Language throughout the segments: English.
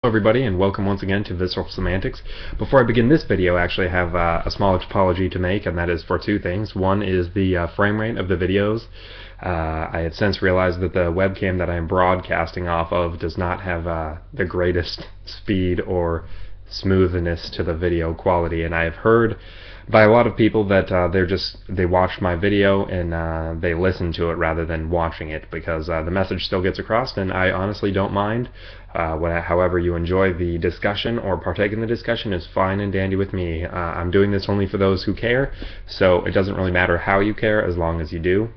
Hello everybody, and welcome once again to Visceral Semantics. Before I begin this video, I actually have a small apology to make, and that is for two things. One is the frame rate of the videos. I had since realized that the webcam that I am broadcasting off of does not have the greatest speed or smoothness to the video quality, and I have heard by a lot of people that they watch my video and they listen to it rather than watching it, because the message still gets across, and I honestly don't mind. However you enjoy the discussion or partake in the discussion is fine and dandy with me. I'm doing this only for those who care, so it doesn't really matter how you care as long as you do.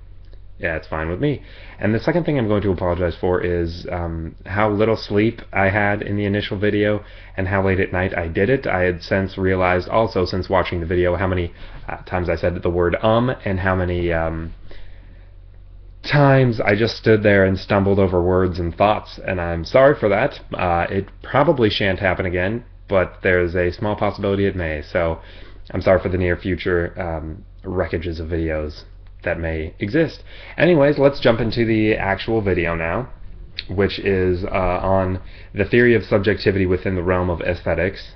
Yeah, it's fine with me. And the second thing I'm going to apologize for is how little sleep I had in the initial video and how late at night I did it. I had since realized also, since watching the video, how many times I said the word and how many times I just stood there and stumbled over words and thoughts, and I'm sorry for that. It probably shan't happen again, but there's a small possibility it may, so I'm sorry for the near future wreckages of videos that may exist. Anyways, let's jump into the actual video now, which is on the theory of subjectivity within the realm of aesthetics,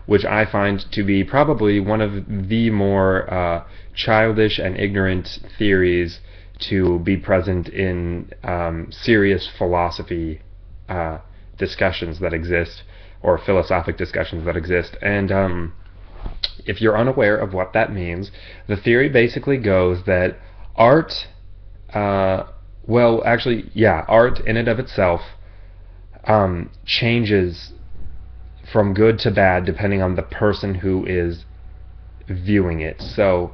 which I find to be probably one of the more childish and ignorant theories to be present in serious philosophy discussions that exist, or philosophic discussions that exist. And if you're unaware of what that means, the theory basically goes that art, art in and of itself changes from good to bad depending on the person who is viewing it. So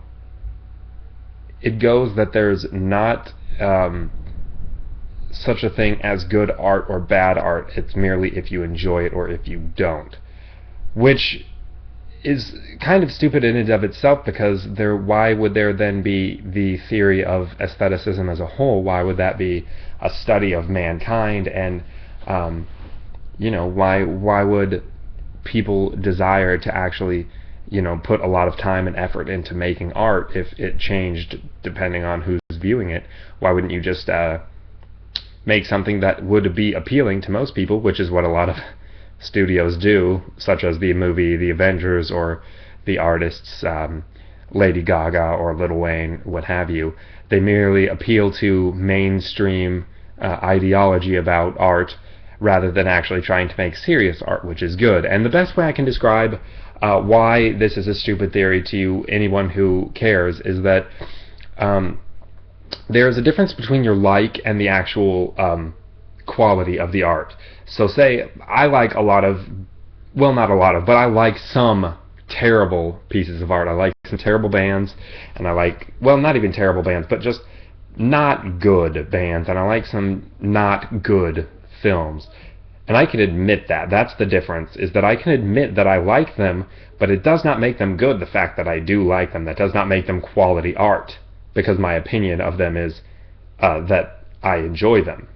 it goes that there's not such a thing as good art or bad art. It's merely if you enjoy it or if you don't, which is kind of stupid in and of itself, because why would there then be the theory of aestheticism as a whole? Why would that be a study of mankind? And why would people desire to actually put a lot of time and effort into making art if it changed depending on who's viewing it? Why wouldn't you just make something that would be appealing to most people, which is what a lot of studios do, such as the movie The Avengers or the artists Lady Gaga or Lil Wayne, what have you. They merely appeal to mainstream ideology about art rather than actually trying to make serious art, which is good. And the best way I can describe why this is a stupid theory to anyone who cares is that there's a difference between your like and the actual quality of the art. So say I like a lot of, well, not a lot of, but I like some terrible pieces of art. I like some terrible bands, and I like, well, not even terrible bands, but just not good bands, and I like some not good films. And I can admit that. That's the difference, is that I can admit that I like them, but it does not make them good, the fact that I do like them. That does not make them quality art, because my opinion of them is that I enjoy them.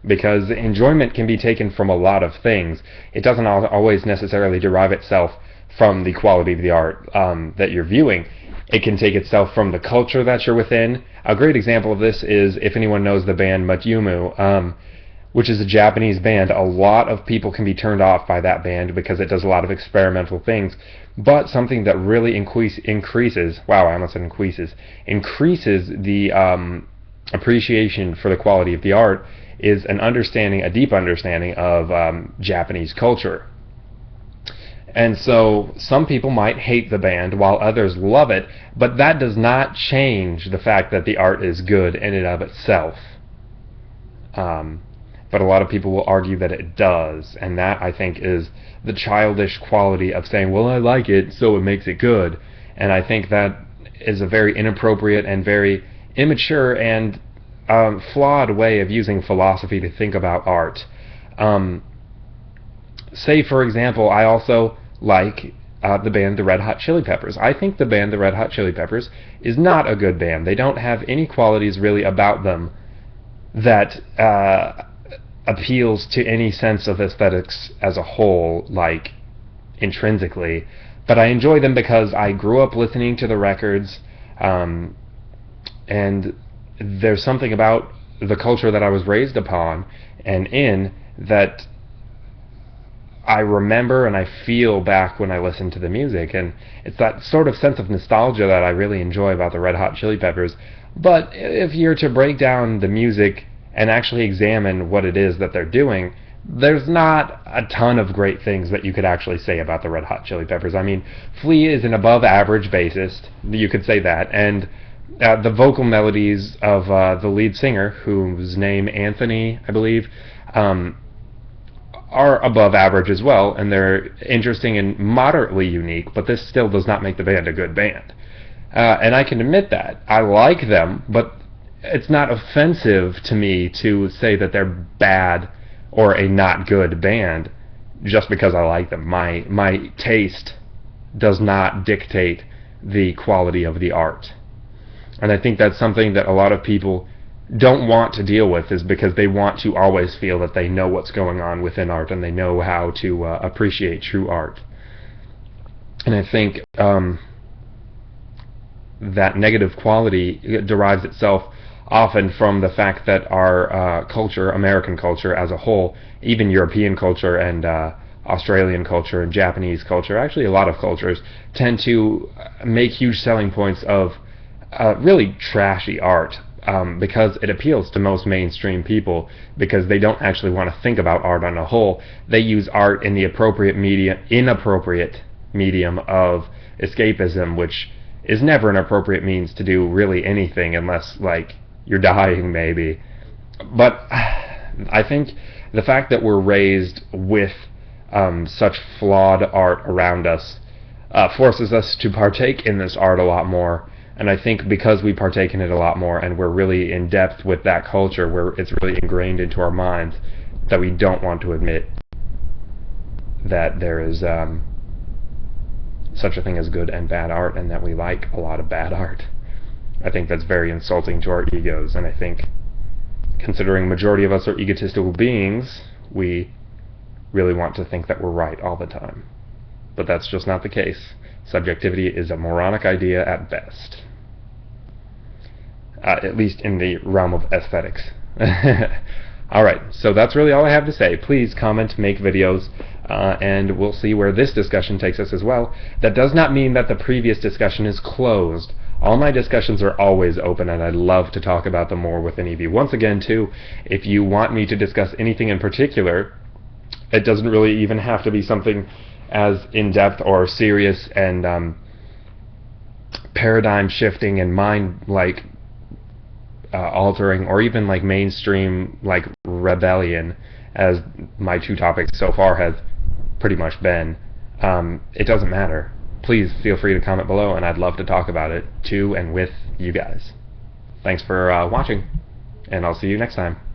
Because enjoyment can be taken from a lot of things. It doesn't always necessarily derive itself from the quality of the art that you're viewing. It can take itself from the culture that you're within. A great example of this is, if anyone knows the band Matyumu, which is a Japanese band. A lot of people can be turned off by that band because it does a lot of experimental things. But something that really increases the appreciation for the quality of the art is a deep understanding of Japanese culture. And so some people might hate the band while others love it, but that does not change the fact that the art is good in and of itself. But a lot of people will argue that it does, and that, I think, is the childish quality of saying, well, I like it, so it makes it good. And I think that is a very inappropriate and very immature and flawed way of using philosophy to think about art. Say, for example, I also like the band the Red Hot Chili Peppers. I think the band the Red Hot Chili Peppers is not a good band. They don't have any qualities really about them that appeals to any sense of aesthetics as a whole, like intrinsically. But I enjoy them because I grew up listening to the records, and there's something about the culture that I was raised upon and in that I remember and I feel back when I listen to the music, and it's that sort of sense of nostalgia that I really enjoy about the Red Hot Chili Peppers. But if you're to break down the music and actually examine what it is that they're doing, there's not a ton of great things that you could actually say about the Red Hot Chili Peppers. I mean, Flea is an above average bassist, you could say that, and the vocal melodies of the lead singer, whose name Anthony, I believe, are above average as well, and they're interesting and moderately unique, but this still does not make the band a good band. And I can admit that. I like them, but it's not offensive to me to say that they're bad or a not good band just because I like them. My taste does not dictate the quality of the art. And I think that's something that a lot of people don't want to deal with, is because they want to always feel that they know what's going on within art and they know how to appreciate true art. And I think that negative quality derives itself often from the fact that our culture, American culture as a whole, even European culture and Australian culture and Japanese culture, actually a lot of cultures, tend to make huge selling points of really trashy art, because it appeals to most mainstream people, because they don't actually want to think about art on a whole. They use art in the inappropriate medium of escapism, which is never an appropriate means to do really anything unless, like, you're dying maybe. But I think the fact that we're raised with such flawed art around us forces us to partake in this art a lot more. And I think because we partake in it a lot more and we're really in depth with that culture, where it's really ingrained into our minds, that we don't want to admit that there is such a thing as good and bad art, and that we like a lot of bad art. I think that's very insulting to our egos, and I think, considering majority of us are egotistical beings, we really want to think that we're right all the time. But that's just not the case. Subjectivity is a moronic idea at best. At least in the realm of aesthetics. Alright, so that's really all I have to say. Please comment, make videos, and we'll see where this discussion takes us as well. That does not mean that the previous discussion is closed. All my discussions are always open, and I'd love to talk about them more with any of you. Once again, too, if you want me to discuss anything in particular, it doesn't really even have to be something as in-depth or serious and paradigm shifting and mind altering, or even like mainstream like rebellion, as my two topics so far have pretty much been. It doesn't matter. Please feel free to comment below, and I'd love to talk about it to and with you guys. Thanks for watching, and I'll see you next time.